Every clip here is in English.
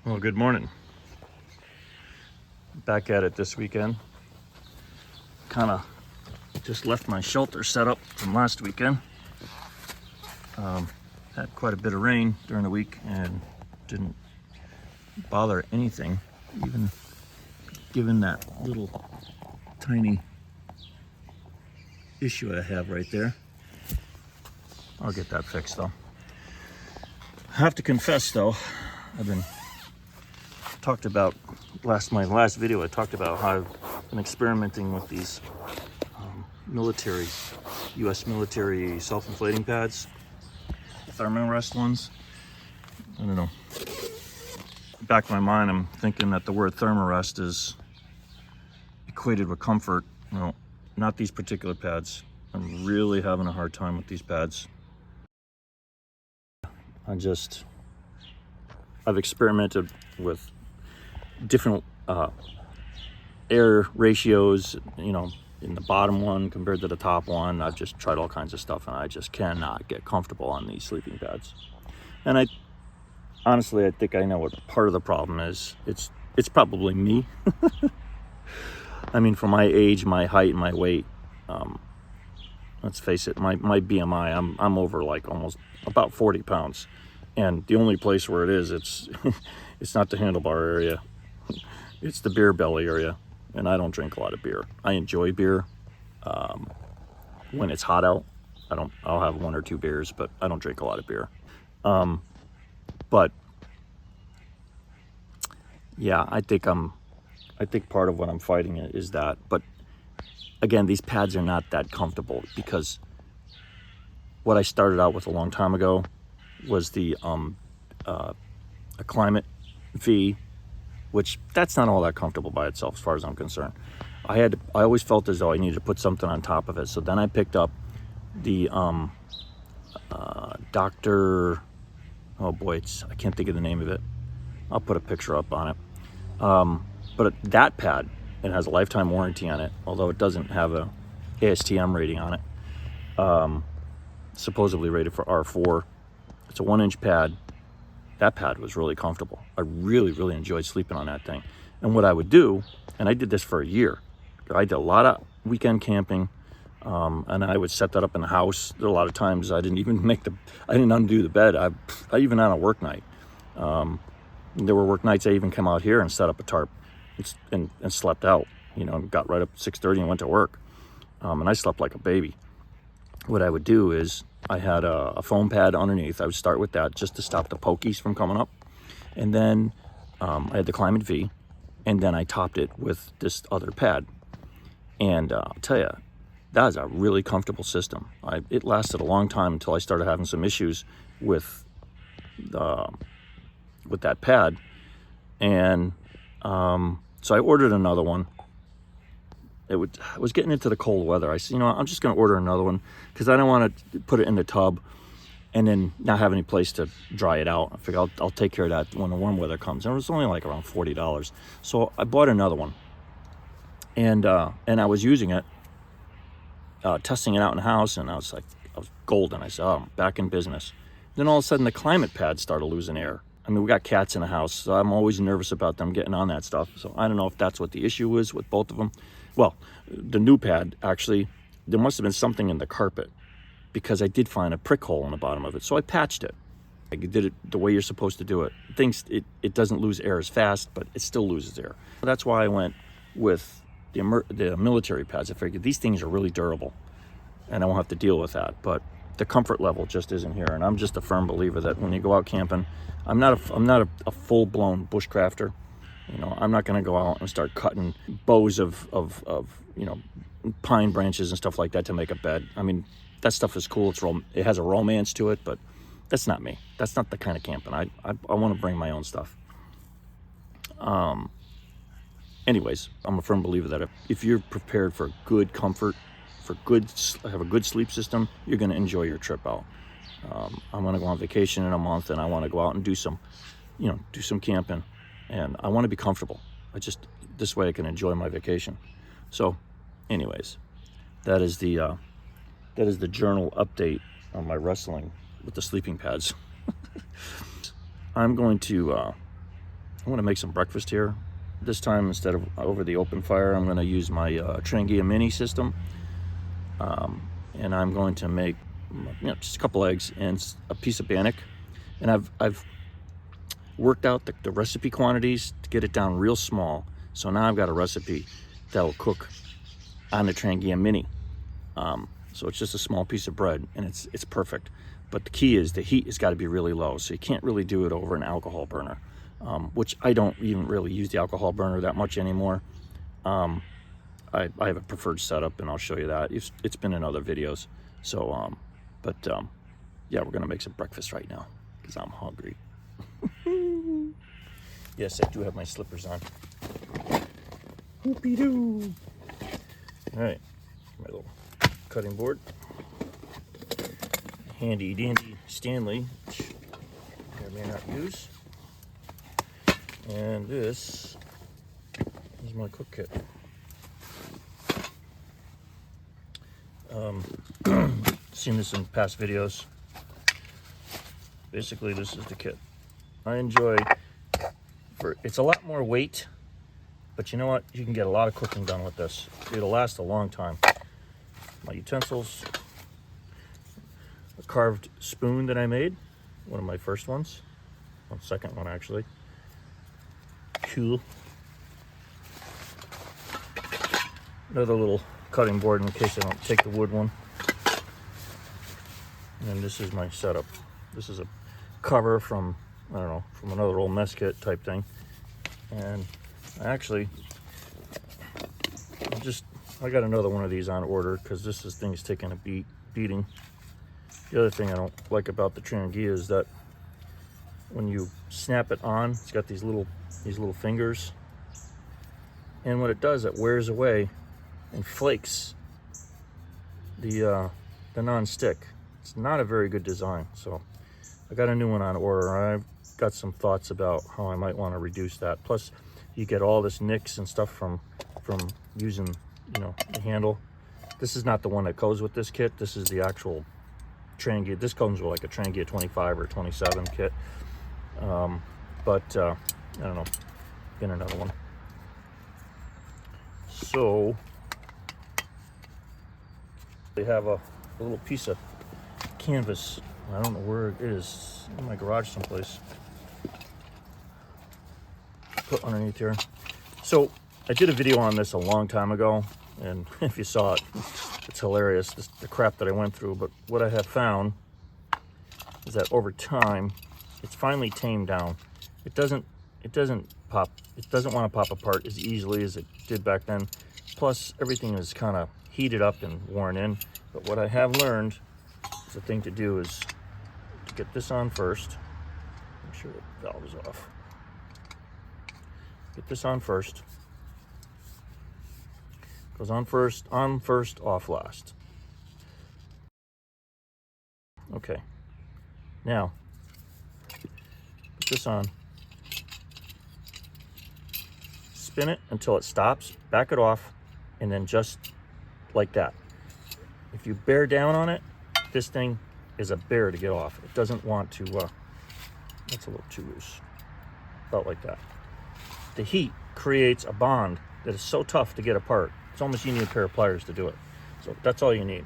Well, good morning. Back at it this weekend. Kind of just left my shelter set up from last weekend. Had quite a bit of rain during the week and didn't bother anything, even given that little tiny issue I have right there. I'll get that fixed though. I have to confess though, talked about my last video. I talked about how I've been experimenting with these U.S. military self-inflating pads, thermarest ones. I don't know. Back in my mind, I'm thinking that the word thermarest is equated with comfort. No, not these particular pads. I'm really having a hard time with these pads. I've experimented with different air ratios, in the bottom one compared to the top one. I've just tried all kinds of stuff and I just cannot get comfortable on these sleeping pads. And I think I know what part of the problem is. It's probably me. I mean, for my age, my height, and my weight, let's face it, my BMI, I'm over like almost about 40 pounds. And the only place where it is, it's not the handlebar area. It's the beer belly area. And I don't drink a lot of beer. I enjoy beer when it's hot out. I'll have one or two beers, but I don't drink a lot of beer. But yeah, I think part of what I'm fighting is that. But again, these pads are not that comfortable because what I started out with a long time ago was the a Climate V, which that's not all that comfortable by itself as far as I'm concerned. I always felt as though I needed to put something on top of it. So then I picked up the Dr. Oh boy, I can't think of the name of it. I'll put a picture up on it. But that pad, it has a lifetime warranty on it, although it doesn't have a ASTM rating on it. Supposedly rated for R4. It's a 1-inch pad. That pad was really comfortable. I really, really enjoyed sleeping on that thing. And what I would do, and I did this for a year. I did a lot of weekend camping, and I would set that up in the house. There were a lot of times I didn't undo the bed. I even on a work night. There were work nights I even come out here and set up a tarp and slept out. Got right up at 6:30 and went to work. And I slept like a baby. What I would do is I had a foam pad underneath. I would start with that just to stop the pokies from coming up. And then I had the Climate V, and then I topped it with this other pad. And I'll tell you, that is a really comfortable system. It lasted a long time until I started having some issues with that pad. And so I ordered another one. I was getting into the cold weather. I said, I'm just going to order another one because I don't want to put it in the tub and then not have any place to dry it out. I figure I'll take care of that when the warm weather comes. And it was only like around $40. So I bought another one. And I was using it, testing it out in the house, and I was golden. I said, I'm back in business. Then all of a sudden the Climate pad started losing air. I mean, we got cats in the house, so I'm always nervous about them getting on that stuff. So I don't know if that's what the issue is with both of them. Well, the new pad, actually, there must have been something in the carpet because I did find a prick hole in the bottom of it. So I patched it. I did it the way you're supposed to do it. It doesn't lose air as fast, but it still loses air. That's why I went with the military pads. I figured these things are really durable and I won't have to deal with that. But the comfort level just isn't here. And I'm just a firm believer that when you go out camping, I'm not a full-blown bushcrafter. I'm not going to go out and start cutting boughs of pine branches and stuff like that to make a bed. I mean, that stuff is cool. It has a romance to it, but that's not me. That's not the kind of camping. I want to bring my own stuff. Anyways, I'm a firm believer that if you're prepared for good comfort, have a good sleep system, you're going to enjoy your trip out. I'm going to go on vacation in a month, and I want to go out and do some camping. And I want to be comfortable. This way I can enjoy my vacation. So, anyways, that is the journal update on my wrestling with the sleeping pads. I'm going to I want to make some breakfast here. This time, instead of over the open fire, I'm going to use my Trangia Mini system. And I'm going to make just a couple eggs and a piece of Bannock. And I've worked out the recipe quantities to get it down real small. So now I've got a recipe that will cook on the Trangia Mini. So it's just a small piece of bread, and it's perfect. But the key is the heat has got to be really low, so you can't really do it over an alcohol burner, which I don't even really use the alcohol burner that much anymore. I have a preferred setup, and I'll show you that. It's been in other videos. So, yeah, we're gonna make some breakfast right now because I'm hungry. Yes, I do have my slippers on. Whoopie-doo. All right, my little cutting board. Handy dandy Stanley, which I may not use. And this is my cook kit. Seen this in past videos. Basically, this is the kit. I enjoy, it's a lot more weight, but you know what? You can get a lot of cooking done with this. It'll last a long time. My utensils, a carved spoon that I made, one of my first ones, second one actually. Cool. Another little cutting board in case I don't take the wood one. And this is my setup. This is a cover from, I don't know, from another old mess kit type thing. And I got another one of these on order because this thing's taking a beating. The other thing I don't like about the Trangia is that when you snap it on, it's got these little fingers. And what it does, it wears away and flakes the non-stick. It's not a very good design, so I got a new one on order. I've got some thoughts about how I might want to reduce that. Plus, you get all this nicks and stuff from using, the handle. This is not the one that goes with this kit. This is the actual Trangia. This comes with like a Trangia 25 or 27 kit. I don't know. Get another one. So they have a little piece of canvas. I don't know where it is. In my garage someplace. Put underneath here. So I did a video on this a long time ago, and if you saw it, it's hilarious, the crap that I went through. But what I have found is that over time, it's finally tamed down. It doesn't pop. It doesn't want to pop apart as easily as it did back then. Plus, everything is kind of heated up and worn in. But what I have learned, the thing to do is to get this on first. Make sure the valve is off. Get this on first. Goes on first, off last. Okay. Now, put this on. Spin it until it stops, back it off, and then just like that. If you bear down on it, this thing is a bear to get off. It doesn't want to, that's a little too loose. About like that. The heat creates a bond that is so tough to get apart. It's almost you need a pair of pliers to do it. So that's all you need.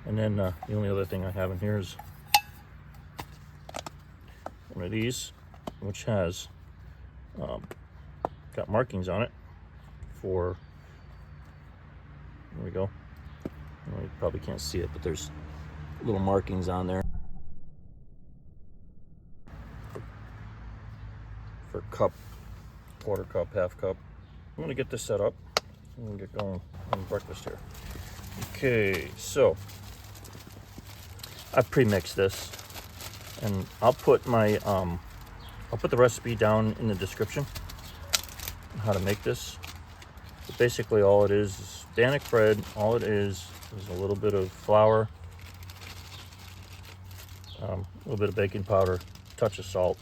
And then the only other thing I have in here is one of these, which has got markings on it for, there we go. Well, you probably can't see it, but there's little markings on there for cup, quarter cup, half cup. I'm gonna get this set up and we'll get going on breakfast here. Okay, so I've pre-mixed this, and I'll put my I'll put the recipe down in the description on how to make this. But basically all it is Bannock bread. All it is a little bit of flour, a little bit of baking powder, a touch of salt,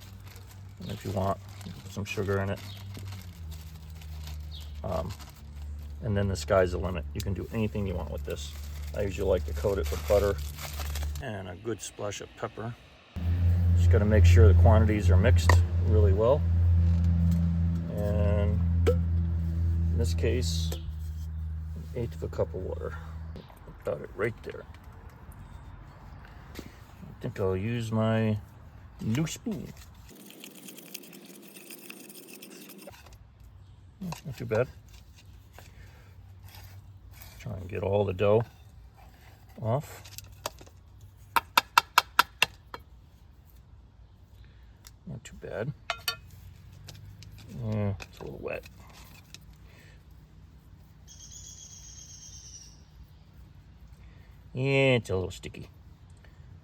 and if you want, put some sugar in it. And then the sky's the limit. You can do anything you want with this. I usually like to coat it with butter and a good splash of pepper. Just got to make sure the quantities are mixed really well. this case, 1/8 of a cup of water. About it right there. I think I'll use my new spoon. Not too bad. Try and get all the dough off. Not too bad. Yeah, it's a little wet. Yeah, it's a little sticky.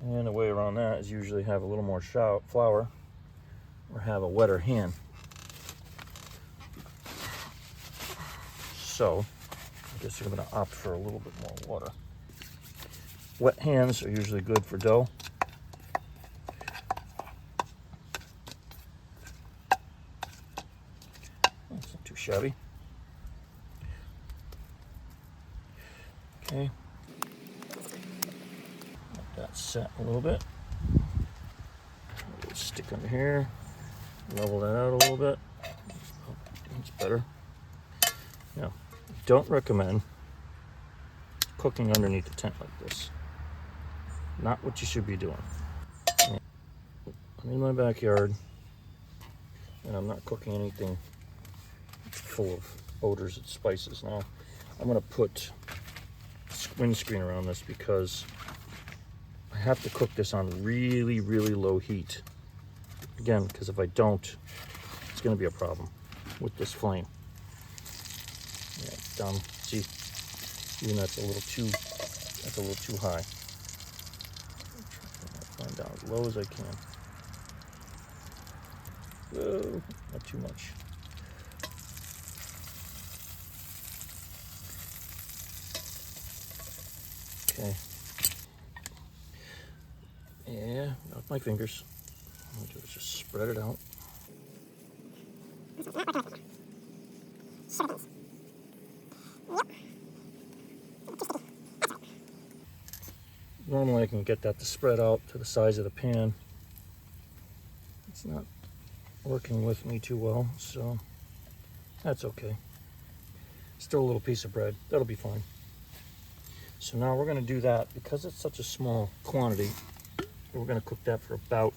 And the way around that is usually have a little more flour or have a wetter hand. So, I guess I'm going to opt for a little bit more water. Wet hands are usually good for dough. That's not too shabby. Okay. Let that set a little bit. A little stick under here. Level that out a little bit. That's better. Now, don't recommend cooking underneath the tent like this. Not what you should be doing. I'm in my backyard and I'm not cooking anything full of odors and spices. Now, I'm going to put windscreen around this because I have to cook this on really, really low heat. Again, because if I don't, it's going to be a problem with this flame. Yeah, dumb. See, even that's a little too high. Find down as low as I can. Whoa, not too much. Okay. Yeah, not with my fingers. What I'm gonna do is just spread it out. Normally I can get that to spread out to the size of the pan. It's not working with me too well, so that's okay. Still a little piece of bread, that'll be fine. So now we're gonna do that because it's such a small quantity. We're gonna cook that for about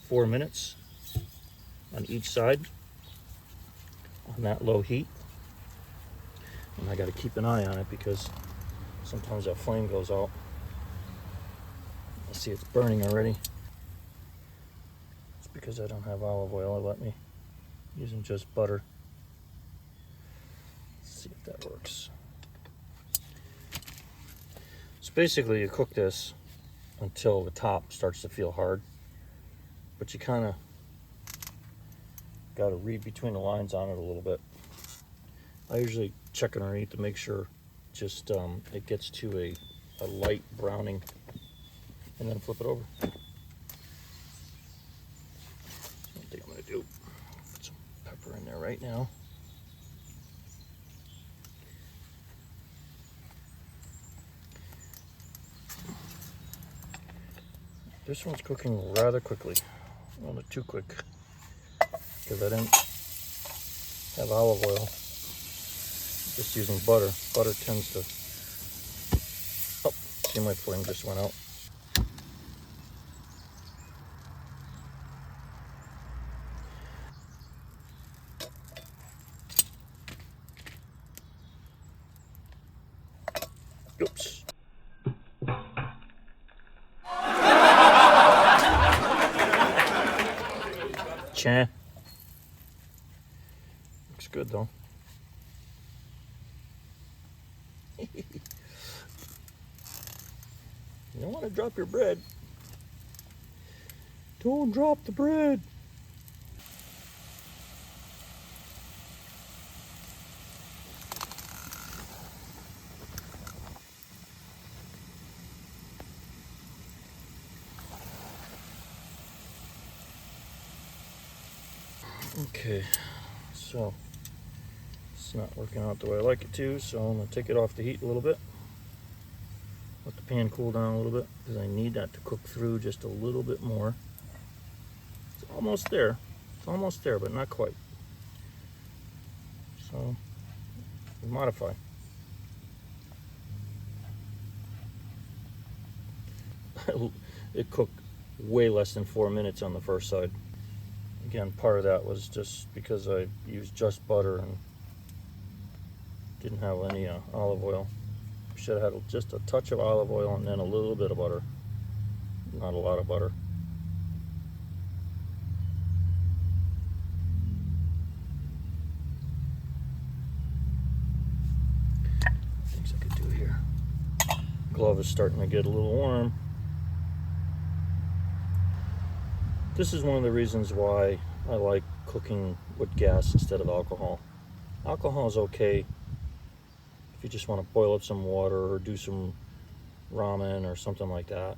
4 minutes on each side on that low heat. And I gotta keep an eye on it because sometimes that flame goes out. I see it's burning already. It's because I don't have olive oil. It let me using just butter. Let's see if that works. So basically you cook this until the top starts to feel hard, but you kind of got to read between the lines on it a little bit. I usually check it underneath to make sure just it gets to a light browning and then flip it over. That's one thing I'm going to do. Put some pepper in there right now. This one's cooking rather quickly. A little bit too quick because I didn't have olive oil. Just using butter. Butter tends to... Oh, see, my flame just went out. Oops. Cha. Looks good though. You don't want to drop your bread. Don't drop the bread. Okay, so it's not working out the way I like it to, so I'm going to take it off the heat a little bit. Let the pan cool down a little bit because I need that to cook through just a little bit more. It's almost there. It's almost there, but not quite. So modify. It cooked way less than 4 minutes on the first side. Again, part of that was just because I used just butter and didn't have any olive oil. Should have had just a touch of olive oil and then a little bit of butter. Not a lot of butter. Things I could do here. Glove is starting to get a little warm. This is one of the reasons why I like cooking with gas instead of alcohol. Alcohol is okay if you just want to boil up some water or do some ramen or something like that.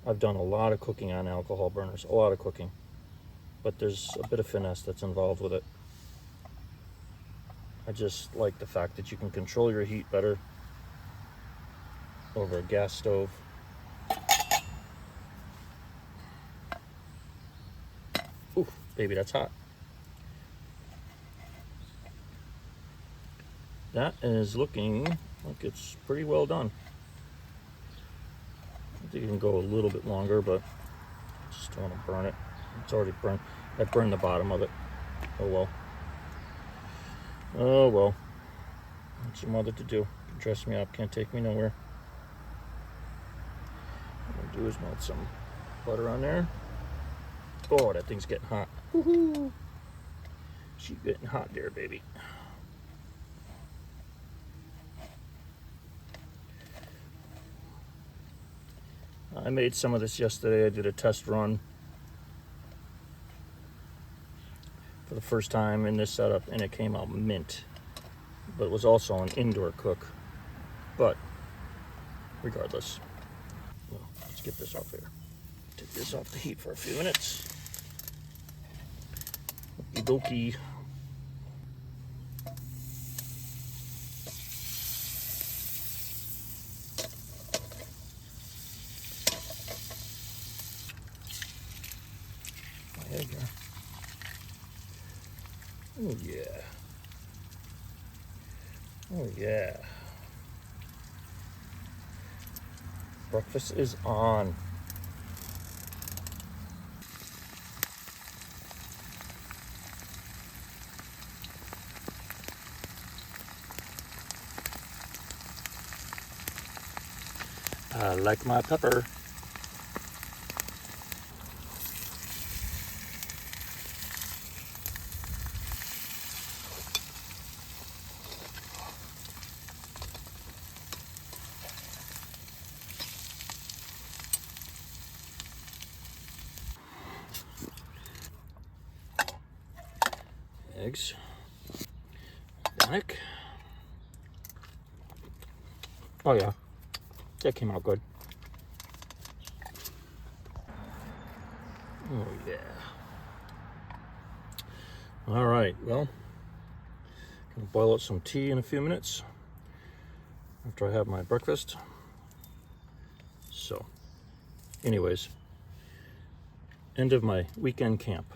I've done a lot of cooking on alcohol burners, a lot of cooking, but there's a bit of finesse that's involved with it. I just like the fact that you can control your heat better over a gas stove. Ooh, baby, that's hot. That is looking like it's pretty well done. I think you can go a little bit longer, but I just don't want to burn it. It's already burned. I burned the bottom of it. Oh well. Oh well. What's your mother to do? Dress me up, can't take me nowhere. What I'm gonna do is melt some butter on there. Oh, that thing's getting hot. Woohoo! She's getting hot there, baby. I made some of this yesterday. I did a test run for the first time in this setup, and it came out mint. But it was also an indoor cook. But regardless, well, let's get this off here. Take this off the heat for a few minutes. Okie dokie. There you go. Oh yeah. Oh yeah. Breakfast is on. I like my pepper. Eggs. Bannock. Oh yeah, that came out good. Oh yeah. All right, well, gonna boil out some tea in a few minutes after I have my breakfast. So, anyways, end of my weekend camp.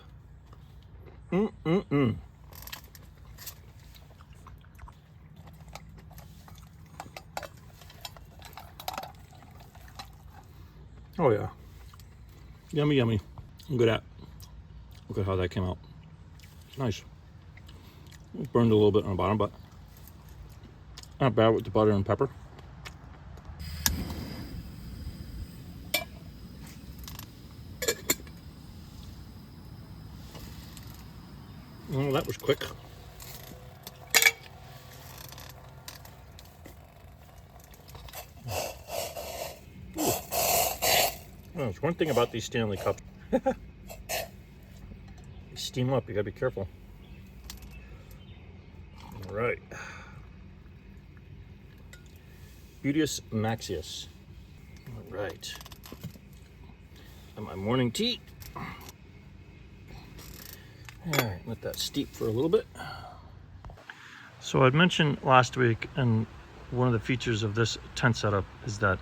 Oh yeah, yummy, yummy. Look at that. Look at how that came out. Nice. It burned a little bit on the bottom, but not bad with the butter and pepper. Well, that was quick. Well, there's one thing about these Stanley cups. You steam up, you gotta be careful. All right. Beauteous Maxius. All right. And my morning tea. All right, let that steep for a little bit. So I'd mentioned last week, and one of the features of this tent setup is that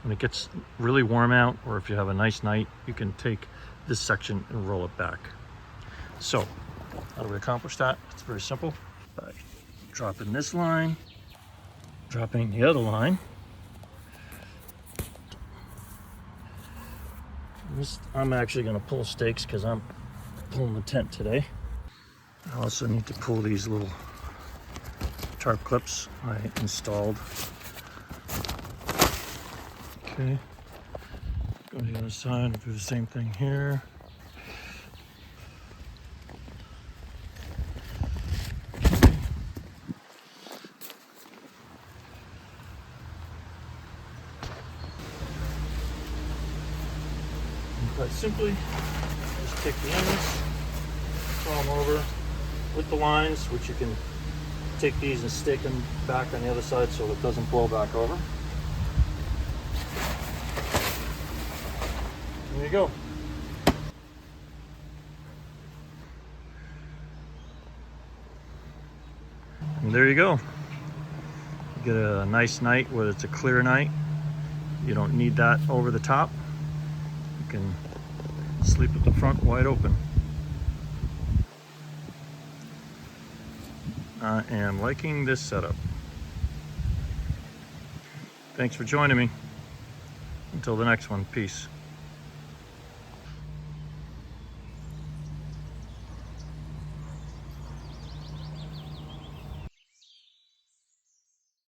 when it gets really warm out, or if you have a nice night, you can take this section and roll it back. So how do we accomplish that? It's very simple. By Dropping this line, dropping the other line. I'm actually going to pull stakes because I'm pulling the tent today. I also need to pull these little tarp clips I installed. Okay, go to the other side and do the same thing here. Quite simply, just take the ends, throw them over with the lines, which you can take these and stake them back on the other side so it doesn't blow back over. There you go. And there you go. You get a nice night where it's a clear night. You don't need that over the top. You can sleep with the front wide open. I am liking this setup. Thanks for joining me. Until the next one, peace.